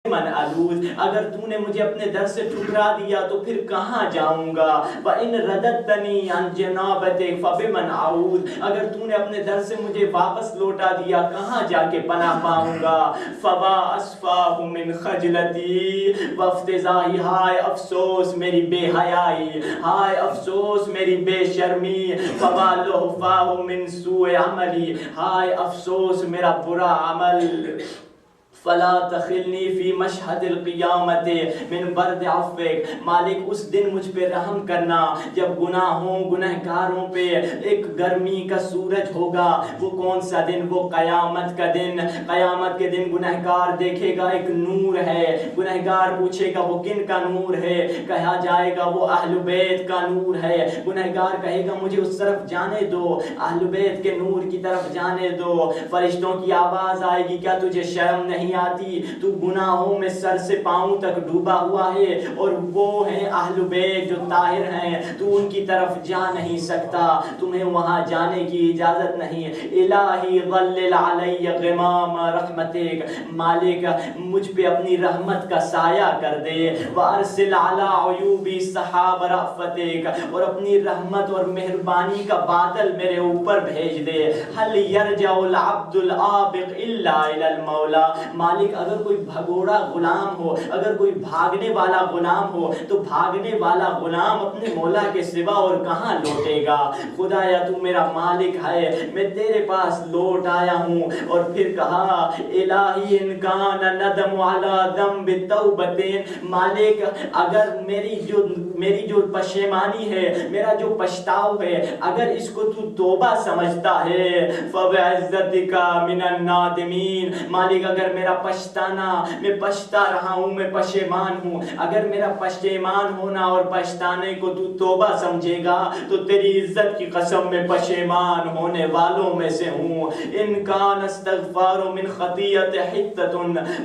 من الوز، اگر تو نے مجھے اپنے در سے ٹھکرا دیا تو پھر کہاں جاؤں گا؟ وَإِن رَدَدْتَنِي عَنْ جَنَابَتِكَ فَبِمَنْ أَعُوذُ، اگر تو نے اپنے در سے مجھے واپس لوٹا دیا کہاں جا کے پناہ پاؤں گا؟ فَوَا أَصْفَاهُ مِنْ خَجْلَتِي وَافْتِضَاحِي، ہائے افسوس میری بے حیائی، ہائے افسوس میری بے شرمی، فَوَا لُحْفَاهُ مِنْ سُوءِ عَمَلِي، ہائے افسوس میرا برا عمل، فلا تخلنی فی مشہد القیامت من برد عفوک، مالک اس دن مجھ پہ رحم کرنا جب گنہگاروں پہ ایک گرمی کا سورج ہوگا۔ وہ کون سا دن؟ وہ قیامت کا دن۔ قیامت کے دن گنہگار دیکھے گا ایک نور ہے، گنہگار پوچھے گا وہ کن کا نور ہے؟ کہا جائے گا وہ اہل بیت کا نور ہے۔ گنہگار کہے گا مجھے اس طرف جانے دو، اہل بیت کے نور کی طرف جانے دو۔ فرشتوں کی آواز آئے گی کیا تجھے شرم نہیں آتی؟ تو گناہوں میں سر سے پاؤں تک ڈوبا ہوا ہے، اور وہ ہیں اہل بیت جو طاہر ہیں، تو ان کی طرف جا نہیں سکتا، تمہیں وہاں جانے کی اجازت نہیں۔ الہی ظلل علی غمام رحمتک، مالک مجھ پہ اپنی رحمت کا سایہ کر دے۔ وارسل علی عیوبی سحاب رأفتک، اور اپنی رحمت اور مہربانی کا بادل میرے اوپر بھیج دے۔ هل یرجع العبد العابق الا الی المولا، مالک اگر کوئی بھگوڑا غلام ہو، اگر کوئی بھاگنے والا غلام ہو تو بھاگنے والا غلام اپنے مولا کے سوا اور کہاں لوٹے گا؟ خدایا تو میرا مالک ہے، میں تیرے پاس لوٹ آیا ہوں۔ اور پھر کہا الہی ان کان ندم علی ذنب توبتین، مالک اگر میری جو پشیمانی ہے، میرا جو پچھتاؤ ہے، اگر اس کو تو توبہ سمجھتا ہے، فَبِعِزَّتِكَ مِنَ النَّادِمِينَ، مالک اگر میرا پچھتانا، میں پچھتا رہا ہوں، میں پشیمان ہوں، اگر میرا پشیمان ہونا اور پچھتانے کو تو توبہ سمجھے گا تو تیری عزت کی قسم میں پشیمان ہونے والوں میں سے ہوں۔ ان کان استغفار من خطیئت حتۃ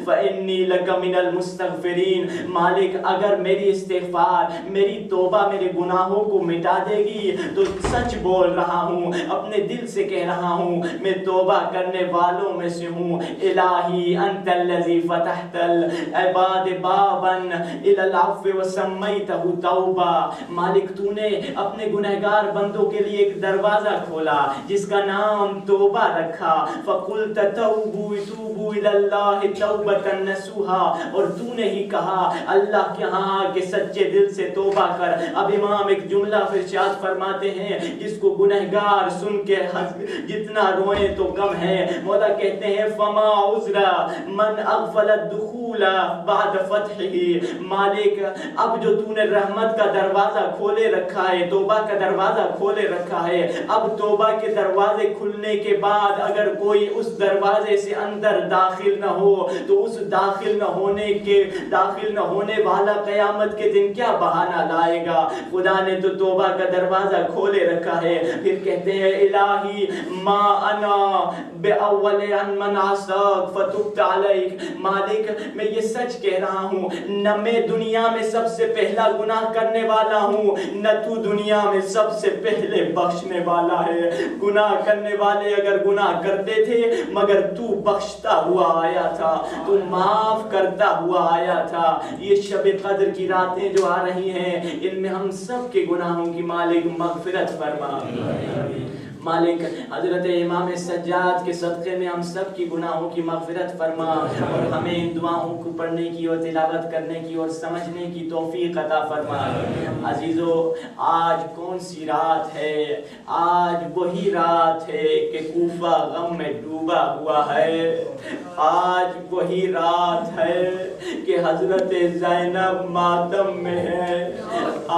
فانی لک من المستغفرین، مالک اگر میری استغفار، میری توبہ میرے گناہوں کو مٹا دے گی تو سچ بول رہا ہوں، اپنے دل سے کہہ رہا ہوں، میں توبہ کرنے والوں میں سے ہوں۔ الہی انت الذی فتحت العباد بابا الی العفو وسمیتہ توبہ، مالک تو نے اپنے گنہگار بندوں کے لیے ایک دروازہ کھولا جس کا نام توبہ رکھا۔ فقلت توبوا توبوا الی اللہ توبۃ نصوحا، اور تو نے ہی کہا اللہ کے ہاں کہ سچے دل سے توبہ کر۔ اب امام ایک جملہ ارشاد فرماتے ہیں جس کو گنہگار سن کے جتنا روئیں تو کم ہے۔ مولا کہتے ہیں فما عذر من اغفل الدخول بعد فتحه، مالک اب جو تو نے رحمت کا دروازہ کھولے رکھا ہے، توبہ کا دروازہ کھولے رکھا ہے، اب توبہ کے دروازے کھلنے کے بعد اگر کوئی اس دروازے سے اندر داخل نہ ہو تو اس داخل نہ ہونے والا قیامت کے دن کیا بہانہ لائے گا؟ خدا نے تو توبہ کا دروازہ کھولے رکھا ہے۔ پھر کہتے ہیں الہی ما انا باول من عصاک فتبت علیک، مالک میں یہ سچ کہہ رہا ہوں، نہ میں دنیا میں سب سے پہلا گناہ کرنے والا ہوں، نہ تو دنیا میں سب سے پہلے بخشنے والا ہے۔ گناہ کرنے والے اگر گناہ کرتے تھے مگر تو بخشتا ہوا آیا تھا، تو معاف کرتا ہوا آیا تھا۔ یہ شب قدر کی راتیں جو آ رہی ہیں ان میں ہم سب کے گناہوں کی مالک مغفرت فرما۔ مالک حضرت امام سجاد کے صدقے میں ہم سب کی گناہوں کی مغفرت فرما، اور ہمیں ان دعاؤں کو پڑھنے کی اور تلاوت کرنے کی اور سمجھنے کی توفیق عطا فرما۔ عزیزو آج کون سی رات ہے؟ آج وہی رات ہے کہ کوفہ غم میں ڈوبا ہوا ہے، آج وہی رات ہے کہ حضرت زینب ماتم میں ہے،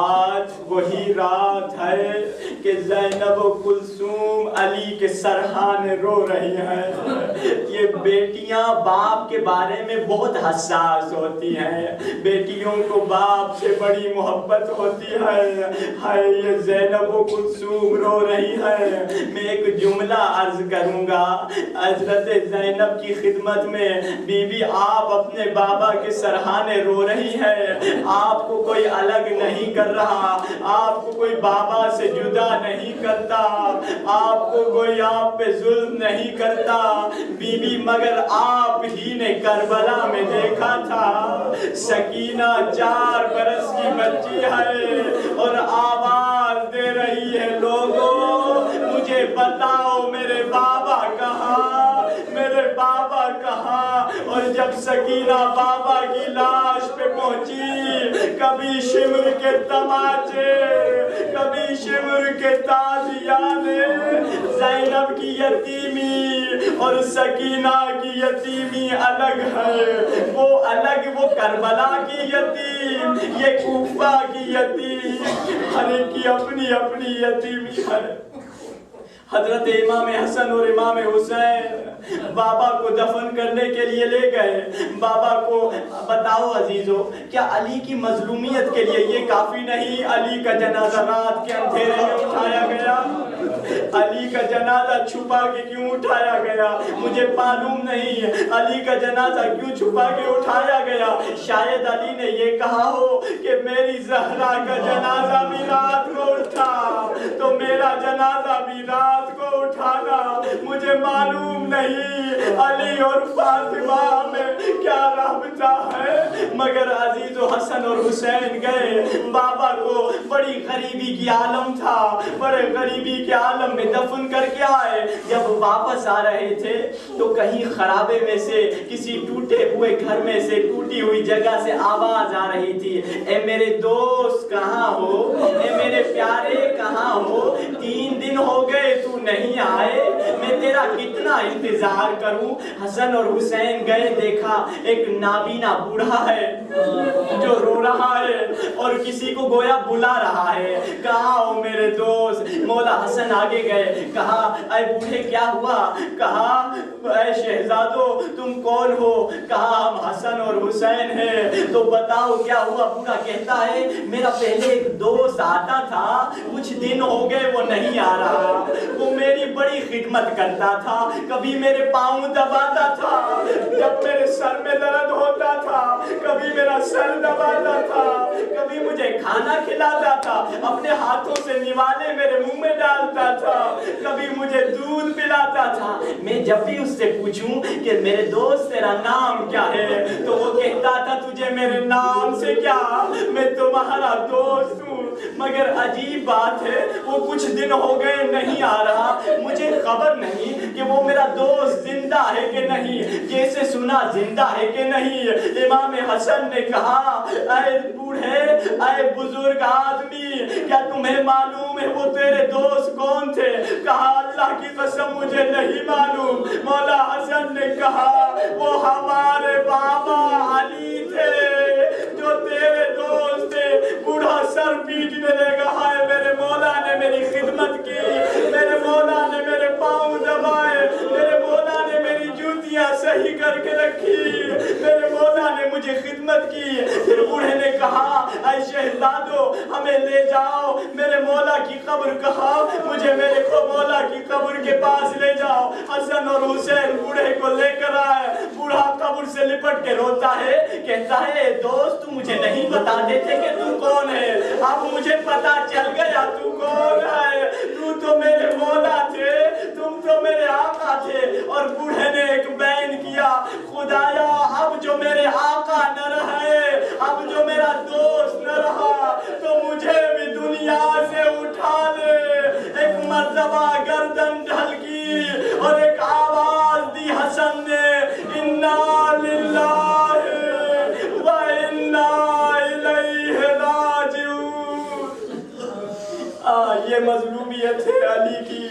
آج وہی رات ہے کہ زینب و کلثوم علی کے سرحانے رو رہی ہیں۔ یہ بیٹیاں باپ کے بارے میں بہت حساس ہوتی ہیں، بیٹیوں کو باپ سے بڑی محبت ہوتی ہے۔ ہائے یہ زینب و کلثوم رو رہی ہے۔ میں ایک جملہ عرض کروں گا حضرت زینب کی خدمت میں، بی بی آپ اپنے بابا کے سرحانے رو رہی ہے، آپ کو کوئی الگ نہیں کر رہا، آپ کو کوئی بابا سے جدا نہیں کرتا، آپ کو کوئی آپ پہ ظلم نہیں کرتا، بی بی مگر آپ ہی نے کربلا میں دیکھا تھا سکینہ 4 برس کی بچی ہے اور آواز دے رہی ہے لوگوں مجھے بتاؤ میرے بابا کہاں، میرے بابا کہاں۔ اور جب سکینہ بابا کی لاش پہ پہنچی، کبھی شمر کے تماچے، کبھی شمر کے تازیانے، زینب کی یتیمی اور سکینہ کی یتیمی الگ ہے، وہ الگ، وہ کربلا کی یتیم، یہ کوفہ کی یتیم، ہر ایک کی اپنی اپنی یتیمی ہے۔ حضرت امام حسن اور امام حسین بابا کو دفن کرنے کے لیے لے گئے۔ بابا کو بتاؤ عزیزو، کیا علی کی مظلومیت کے لیے یہ کافی نہیں علی کا جنازہ رات کے اندھیرے میں اٹھایا گیا؟ علی کا جنازہ چھپا کے کیوں اٹھایا گیا؟ مجھے معلوم نہیں علی کا جنازہ کیوں چھپا کے اٹھایا گیا۔ شاید علی نے یہ کہا ہو کہ میری زہرا کا جنازہ بھی رات کو اٹھا تو میرا جنازہ بھی رات کو اٹھانا۔ مجھے معلوم نہیں علی اور فاطمہ میں کیا رابطہ ہے، مگر عزیز و حسن اور حسین گئے۔ بابا کو بڑی غریبی کی عالم تھا، بڑے غریبی کے عالم میں دفن کر کے آئے۔ جب واپس آ رہے تھے تو کہیں خرابے میں سے، کسی ٹوٹے ہوئے گھر میں سے، ٹوٹی ہوئی جگہ سے آواز آ رہی تھی، اے میرے دوست کہاں ہو، اے میرے پیارے کہاں ہو، 3 دن ہو گئے تو نہیں آئے، میں تیرا کتنا انتظار کروں۔ حسن اور حسین گئے، دیکھا ایک نابینا بوڑھا ہے جو رو رہا ہے اور کسی کو گویا بلا رہا ہے، کہاں ہو میرے دوست۔ مولا حسن آگے گئے، کہا اے بوڑھے کیا ہوا؟ کہا اے شہزادو تم کون ہو؟ کہا ہم حسن اور حسین ہیں۔ تو بتاؤ کیا ہوا؟ بوڑھا کہتا ہے میرا پہلے ایک دوست آتا تھا، کچھ دن ہو گئے وہ نہیں آ رہا، وہ میری بڑی خدمت کرتا تھا، کبھی میرے پاؤں دباتا تھا جب میرے سر میں درد ہوتا تھا، کبھی میرا سر دباتا تھا، کبھی مجھے کھانا کھلاتا تھا، اپنے ہاتھوں سے نوالے میرے منہ میں ڈالتا تھا، کبھی مجھے دودھ پلاتا تھا۔ میں جب بھی اس سے پوچھوں کہ میرے دوست تیرا نام کیا ہے تو وہ کہتا تھا تجھے میرے نام سے کیا، میں تمہارا دوست ہوں۔ مگر عجیب بات ہے وہ کچھ دن ہو گئے نہیں آ رہا، مجھے خبر نہیں کہ وہ میرا دوست زندہ ہے کہ نہیں، جیسے سنا زندہ ہے کہ نہیں۔ امام حسن نے کہا اے بوڑھے، اے بزرگ آدمی، کیا تمہیں معلوم ہے وہ تیرے دوست کون تھے؟ کہا اللہ کی قسم مجھے نہیں معلوم۔ مولا حسن نے کہا وہ ہمارے بابا علی تھے جو تیرے دوست تھے۔ بوڑھا سر پیٹنے لگا، ہائے میرے مولا نے میری خدمت کی، میرے مولا نے میرے پاؤں دبائے، میرے مولا نے میری جوتیاں صحیح کر کے رکھی، میرے مولا نے مجھے خدمت کی۔ پھر بوڑھے نے کہا اے شہزادو ہمیں لے جاؤ، میرے مولا کی قبر کہا، مجھے میرے مولا کی قبر کے پاس لے جاؤ۔ حسن اور حسین بوڑھے کو لے کر آئے، بوڑھا قبر سے لپٹ کے روتا ہے، کہتا ہے دوست تو مجھے نہیں بتا دیتے کہ تو کون ہے، اب مجھے پتا چل گیا تو کون ہے، تو میرے مولا تھے، تم تو میرے آقا تھے۔ اور بوڑھے نے ایک بیان کیا، خدایا اب جو میرے آقا نہ رہے، اب جو میرا دوست نہ رہا تو مجھے بھی دنیا سے اٹھا لے۔ ایک مرتبہ گردن ڈھل کی اور ایک آواز دی حسن نے، انا للہ و انا الیہ راجعون۔ یہ مظلومیت ہے علی کی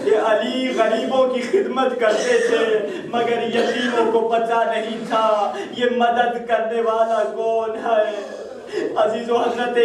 کہ علی غریبوں کی خدمت کرتے تھے مگر یتیموں کو پتہ نہیں تھا یہ مدد کرنے والا کون ہے۔ عزیز و حضرت